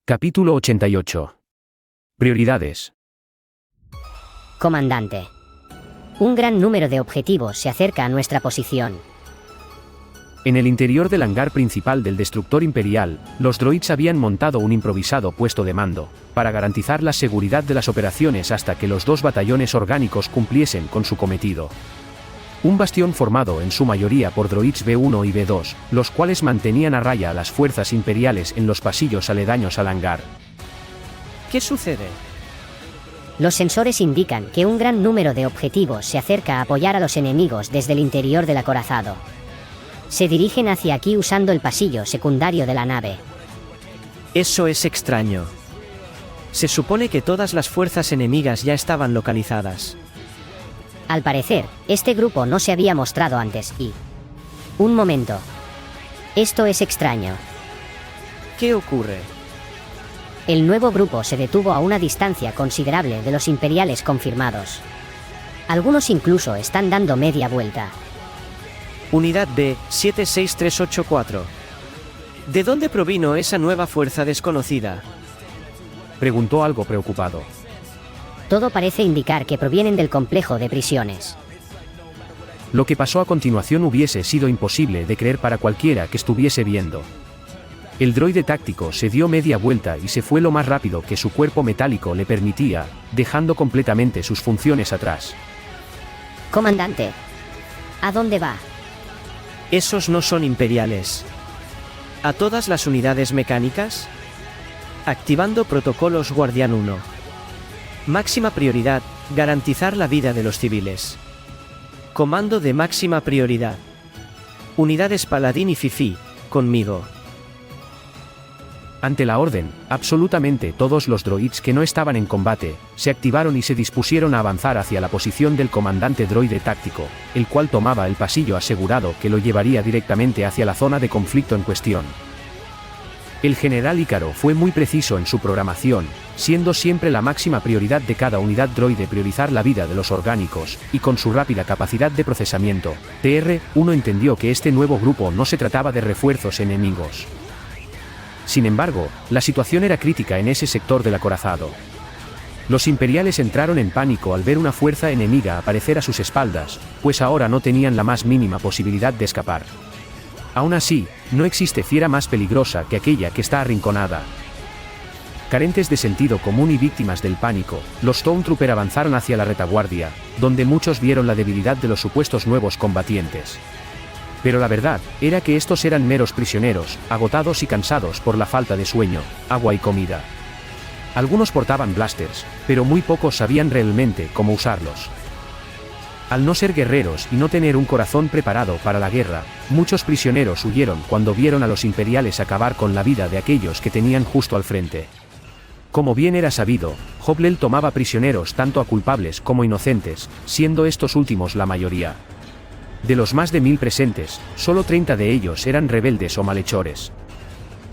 Capítulo 88. Prioridades. Comandante. Un gran número de objetivos se acerca a nuestra posición. En el interior del hangar principal del destructor imperial, los droids habían montado un improvisado puesto de mando, para garantizar la seguridad de las operaciones hasta que los dos batallones orgánicos cumpliesen con su cometido. Un bastión formado en su mayoría por droids B1 y B2, los cuales mantenían a raya a las fuerzas imperiales en los pasillos aledaños al hangar. ¿Qué sucede? Los sensores indican que un gran número de objetivos se acerca a apoyar a los enemigos desde el interior del acorazado. Se dirigen hacia aquí usando el pasillo secundario de la nave. Eso es extraño. Se supone que todas las fuerzas enemigas ya estaban localizadas. Al parecer, este grupo no se había mostrado antes y... Un momento. Esto es extraño. ¿Qué ocurre? El nuevo grupo se detuvo a una distancia considerable de los imperiales confirmados. Algunos incluso están dando media vuelta. Unidad B, 76384. ¿De dónde provino esa nueva fuerza desconocida? Preguntó algo preocupado. Todo parece indicar que provienen del complejo de prisiones. Lo que pasó a continuación hubiese sido imposible de creer para cualquiera que estuviese viendo. El droide táctico se dio media vuelta y se fue lo más rápido que su cuerpo metálico le permitía, dejando completamente sus funciones atrás. Comandante. ¿A dónde va? Esos no son imperiales. ¿A todas las unidades mecánicas? Activando protocolos Guardián 1. Máxima prioridad, garantizar la vida de los civiles. Comando de máxima prioridad. Unidades Paladín y Fifi, conmigo. Ante la orden, absolutamente todos los droids que no estaban en combate, se activaron y se dispusieron a avanzar hacia la posición del comandante droide táctico, el cual tomaba el pasillo asegurado que lo llevaría directamente hacia la zona de conflicto en cuestión. El general Ícaro fue muy preciso en su programación, siendo siempre la máxima prioridad de cada unidad droide priorizar la vida de los orgánicos, y con su rápida capacidad de procesamiento, TR-1 entendió que este nuevo grupo no se trataba de refuerzos enemigos. Sin embargo, la situación era crítica en ese sector del acorazado. Los imperiales entraron en pánico al ver una fuerza enemiga aparecer a sus espaldas, pues ahora no tenían la más mínima posibilidad de escapar. Aún así, no existe fiera más peligrosa que aquella que está arrinconada. Carentes de sentido común y víctimas del pánico, los Stormtrooper avanzaron hacia la retaguardia, donde muchos vieron la debilidad de los supuestos nuevos combatientes. Pero la verdad era que estos eran meros prisioneros, agotados y cansados por la falta de sueño, agua y comida. Algunos portaban blasters, pero muy pocos sabían realmente cómo usarlos. Al no ser guerreros y no tener un corazón preparado para la guerra, muchos prisioneros huyeron cuando vieron a los imperiales acabar con la vida de aquellos que tenían justo al frente. Como bien era sabido, Hoplel tomaba prisioneros tanto a culpables como inocentes, siendo estos últimos la mayoría. De los más de 1000 presentes, solo 30 de ellos eran rebeldes o malhechores.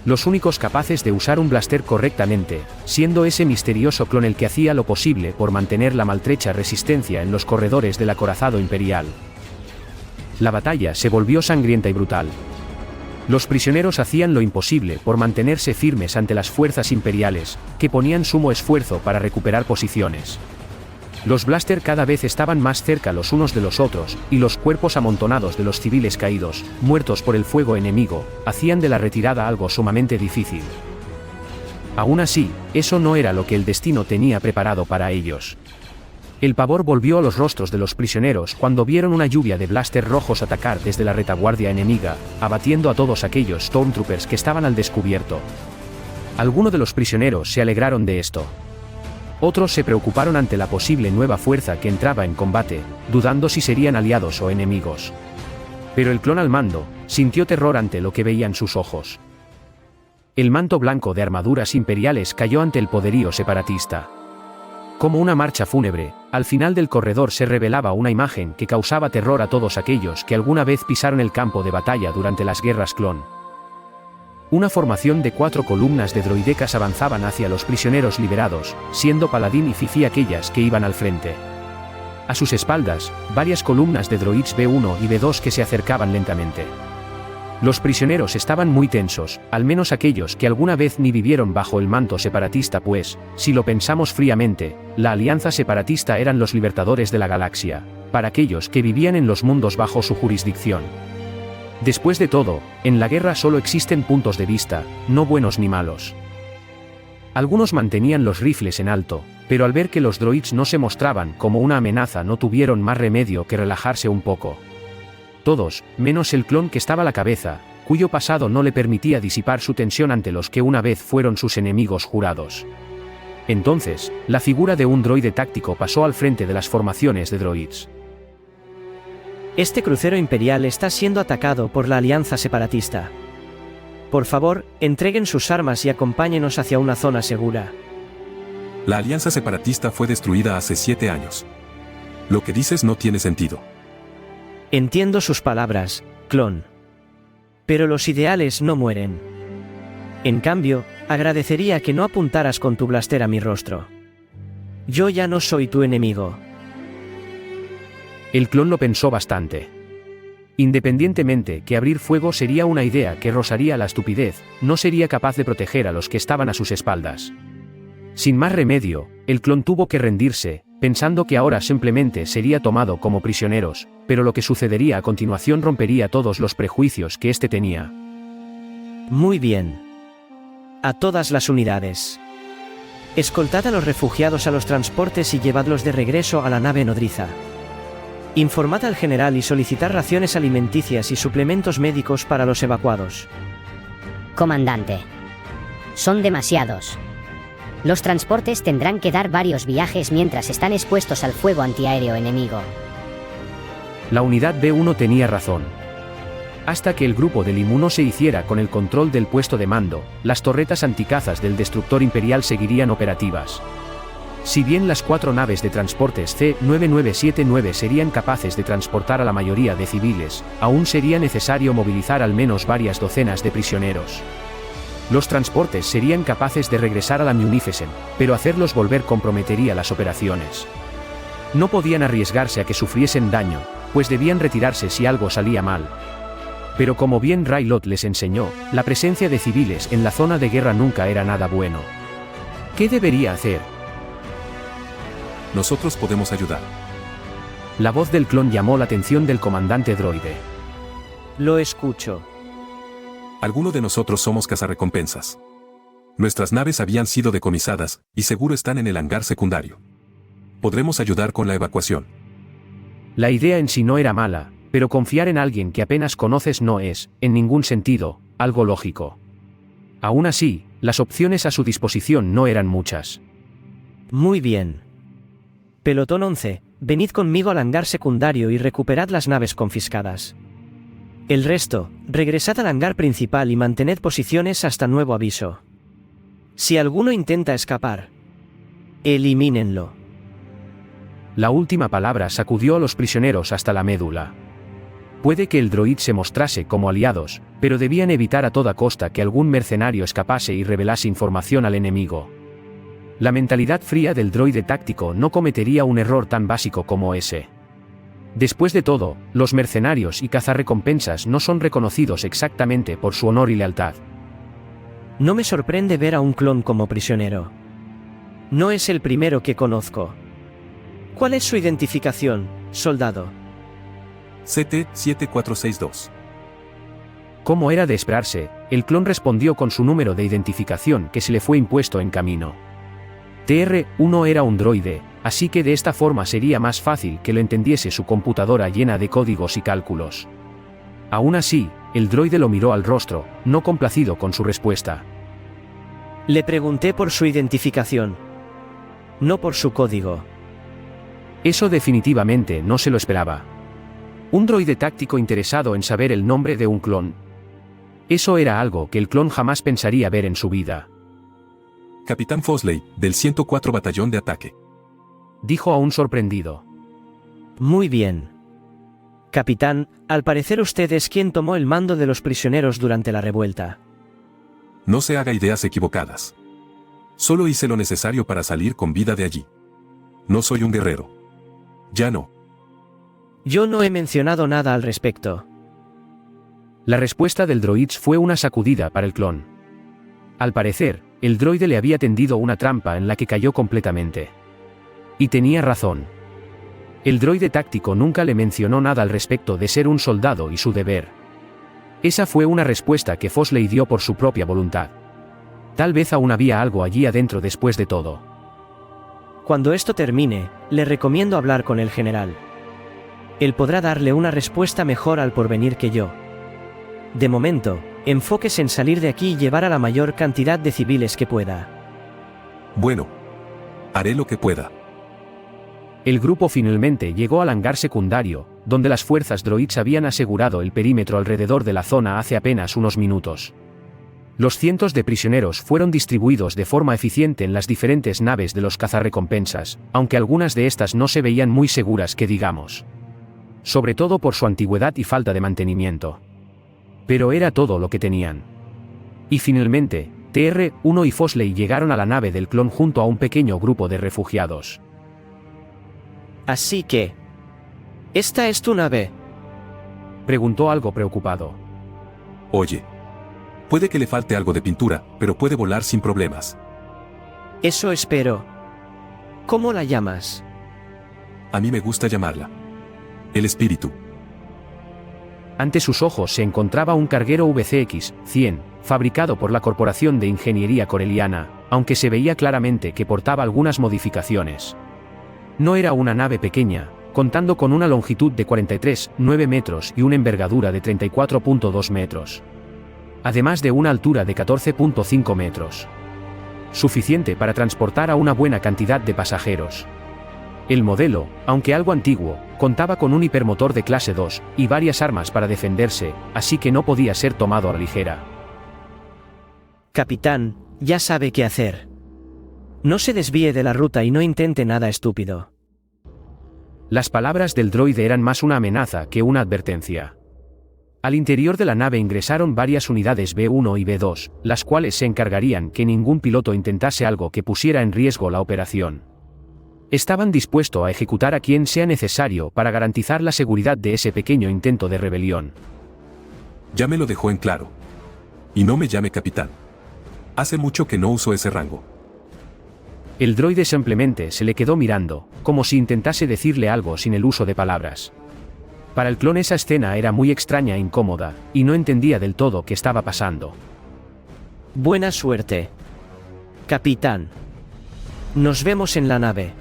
Los únicos capaces de usar un blaster correctamente, siendo ese misterioso clon el que hacía lo posible por mantener la maltrecha resistencia en los corredores del acorazado imperial. La batalla se volvió sangrienta y brutal. Los prisioneros hacían lo imposible por mantenerse firmes ante las fuerzas imperiales, que ponían sumo esfuerzo para recuperar posiciones. Los blaster cada vez estaban más cerca los unos de los otros, y los cuerpos amontonados de los civiles caídos, muertos por el fuego enemigo, hacían de la retirada algo sumamente difícil. Aún así, eso no era lo que el destino tenía preparado para ellos. El pavor volvió a los rostros de los prisioneros cuando vieron una lluvia de blaster rojos atacar desde la retaguardia enemiga, abatiendo a todos aquellos Stormtroopers que estaban al descubierto. Algunos de los prisioneros se alegraron de esto. Otros se preocuparon ante la posible nueva fuerza que entraba en combate, dudando si serían aliados o enemigos. Pero el clon al mando sintió terror ante lo que veían sus ojos. El manto blanco de armaduras imperiales cayó ante el poderío separatista. Como una marcha fúnebre, al final del corredor se revelaba una imagen que causaba terror a todos aquellos que alguna vez pisaron el campo de batalla durante las guerras clon. Una formación de 4 columnas de droidecas avanzaban hacia los prisioneros liberados, siendo Paladín y Fifi aquellas que iban al frente. A sus espaldas, varias columnas de droids B1 y B2 que se acercaban lentamente. Los prisioneros estaban muy tensos, al menos aquellos que alguna vez ni vivieron bajo el manto separatista, pues, si lo pensamos fríamente, la alianza separatista eran los libertadores de la galaxia, para aquellos que vivían en los mundos bajo su jurisdicción. Después de todo, en la guerra solo existen puntos de vista, no buenos ni malos. Algunos mantenían los rifles en alto, pero al ver que los droids no se mostraban como una amenaza no tuvieron más remedio que relajarse un poco. Todos, menos el clon que estaba a la cabeza, cuyo pasado no le permitía disipar su tensión ante los que una vez fueron sus enemigos jurados. Entonces, la figura de un droide táctico pasó al frente de las formaciones de droids. Este crucero imperial está siendo atacado por la alianza separatista. Por favor, entreguen sus armas y acompáñenos hacia una zona segura. La alianza separatista fue destruida hace 7 años. Lo que dices no tiene sentido. Entiendo sus palabras, clon. Pero los ideales no mueren. En cambio, agradecería que no apuntaras con tu blaster a mi rostro. Yo ya no soy tu enemigo. El clon lo pensó bastante. Independientemente que abrir fuego sería una idea que rozaría la estupidez, no sería capaz de proteger a los que estaban a sus espaldas. Sin más remedio, el clon tuvo que rendirse, pensando que ahora simplemente sería tomado como prisioneros, pero lo que sucedería a continuación rompería todos los prejuicios que éste tenía. Muy bien. A todas las unidades. Escoltad a los refugiados a los transportes y llevadlos de regreso a la nave nodriza. Informad al general y solicitad raciones alimenticias y suplementos médicos para los evacuados. Comandante. Son demasiados. Los transportes tendrán que dar varios viajes mientras están expuestos al fuego antiaéreo enemigo. La unidad B1 tenía razón. Hasta que el grupo del Limuno se hiciera con el control del puesto de mando, las torretas anticazas del destructor imperial seguirían operativas. Si bien las 4 naves de transportes C-9979 serían capaces de transportar a la mayoría de civiles, aún sería necesario movilizar al menos varias docenas de prisioneros. Los transportes serían capaces de regresar a la Munificent, pero hacerlos volver comprometería las operaciones. No podían arriesgarse a que sufriesen daño, pues debían retirarse si algo salía mal. Pero como bien Railot les enseñó, la presencia de civiles en la zona de guerra nunca era nada bueno. ¿Qué debería hacer? Nosotros podemos ayudar. La voz del clon llamó la atención del comandante droide. Lo escucho. Alguno de nosotros somos cazarrecompensas. Nuestras naves habían sido decomisadas, y seguro están en el hangar secundario. Podremos ayudar con la evacuación. La idea en sí no era mala, pero confiar en alguien que apenas conoces no es, en ningún sentido, algo lógico. Aún así, las opciones a su disposición no eran muchas. Muy bien. Pelotón 11, venid conmigo al hangar secundario y recuperad las naves confiscadas. El resto, regresad al hangar principal y mantened posiciones hasta nuevo aviso. Si alguno intenta escapar, elimínenlo. La última palabra sacudió a los prisioneros hasta la médula. Puede que el droid se mostrase como aliados, pero debían evitar a toda costa que algún mercenario escapase y revelase información al enemigo. La mentalidad fría del droide táctico no cometería un error tan básico como ese. Después de todo, los mercenarios y cazarrecompensas no son reconocidos exactamente por su honor y lealtad. No me sorprende ver a un clon como prisionero. No es el primero que conozco. ¿Cuál es su identificación, soldado? CT-7462. Como era de esperarse, el clon respondió con su número de identificación que se le fue impuesto en camino. TR-1 era un droide, así que de esta forma sería más fácil que lo entendiese su computadora llena de códigos y cálculos. Aún así, el droide lo miró al rostro, no complacido con su respuesta. Le pregunté por su identificación, no por su código. Eso definitivamente no se lo esperaba. Un droide táctico interesado en saber el nombre de un clon. Eso era algo que el clon jamás pensaría ver en su vida. Capitán Fosley, del 104 Batallón de Ataque. Dijo aún sorprendido. Muy bien. Capitán, al parecer usted es quien tomó el mando de los prisioneros durante la revuelta. No se haga ideas equivocadas. Solo hice lo necesario para salir con vida de allí. No soy un guerrero. Ya no. Yo no he mencionado nada al respecto. La respuesta del droide fue una sacudida para el clon. Al parecer, el droide le había tendido una trampa en la que cayó completamente. Y tenía razón. El droide táctico nunca le mencionó nada al respecto de ser un soldado y su deber. Esa fue una respuesta que Fosley dio por su propia voluntad. Tal vez aún había algo allí adentro después de todo. Cuando esto termine, le recomiendo hablar con el general. Él podrá darle una respuesta mejor al porvenir que yo. De momento, enfóquese en salir de aquí y llevar a la mayor cantidad de civiles que pueda. Bueno. Haré lo que pueda. El grupo finalmente llegó al hangar secundario, donde las fuerzas droids habían asegurado el perímetro alrededor de la zona hace apenas unos minutos. Los cientos de prisioneros fueron distribuidos de forma eficiente en las diferentes naves de los cazarrecompensas, aunque algunas de estas no se veían muy seguras que digamos. Sobre todo por su antigüedad y falta de mantenimiento. Pero era todo lo que tenían. Y finalmente, TR-1 y Fosley llegaron a la nave del clon junto a un pequeño grupo de refugiados. Así que... ¿esta es tu nave? Preguntó algo preocupado. Oye. Puede que le falte algo de pintura, pero puede volar sin problemas. Eso espero. ¿Cómo la llamas? A mí me gusta llamarla el espíritu. Ante sus ojos se encontraba un carguero VCX-100, fabricado por la Corporación de Ingeniería Coreliana, aunque se veía claramente que portaba algunas modificaciones. No era una nave pequeña, contando con una longitud de 43,9 metros y una envergadura de 34,2 metros. Además de una altura de 14,5 metros. Suficiente para transportar a una buena cantidad de pasajeros. El modelo, aunque algo antiguo, contaba con un hipermotor de clase 2 y varias armas para defenderse, así que no podía ser tomado a la ligera. Capitán, ya sabe qué hacer. No se desvíe de la ruta y no intente nada estúpido. Las palabras del droide eran más una amenaza que una advertencia. Al interior de la nave ingresaron varias unidades B-1 y B-2, las cuales se encargarían que ningún piloto intentase algo que pusiera en riesgo la operación. Estaban dispuestos a ejecutar a quien sea necesario para garantizar la seguridad de ese pequeño intento de rebelión. Ya me lo dejó en claro. Y no me llame capitán. Hace mucho que no uso ese rango. El droide simplemente se le quedó mirando, como si intentase decirle algo sin el uso de palabras. Para el clon esa escena era muy extraña e incómoda, y no entendía del todo qué estaba pasando. Buena suerte. Capitán. Nos vemos en la nave.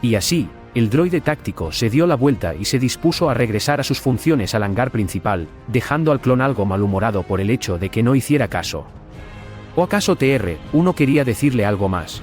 Y así, el droide táctico se dio la vuelta y se dispuso a regresar a sus funciones al hangar principal, dejando al clon algo malhumorado por el hecho de que no hiciera caso. ¿O acaso TR-1 quería decirle algo más?